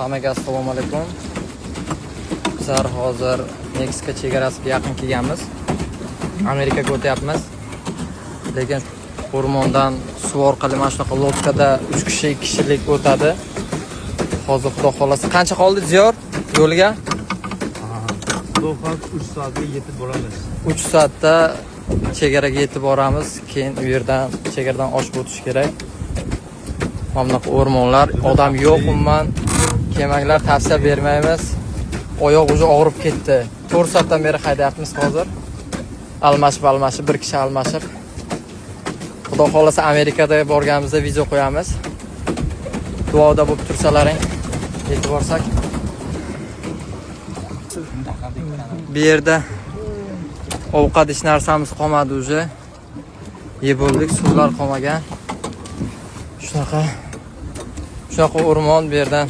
Hammaga assalomu alaykum. Bizlar hozir Meksika chegarasiga yaqin kelganmiz. Amerikaga o'tyapmiz. Lekin o'rmondan suv orqali mana shunaqa lodkada 3 kishi 2 kishilik o'tadi. Hozir xudo xolasa qancha qoldi Ziyor yo'lga? Do'xat 3 soatga yetib boramiz. 3 soatda chegaraga yetib boramiz. Keyin u yerdan chegaradan oshib o'tish kerak. Mana bunaqa o'rmonlar, odam yo'q umuman. Kelmanglar, tavsiya bermaymiz. Oyoq uji og'rib ketdi. 4 soatdan beri haydayapmiz hozir. Almashib bir kishi almashib. Xudo xolasa Amerikada borganimizda video qo'yamiz. Duoda bo'lib tursalaring. Yetib borsak. Bu yerda ovqat ish narsamiz qolmadi uje. Yeb bo'ldik, suvlar qolmagan. Shunaqa o'rmon bu yerdan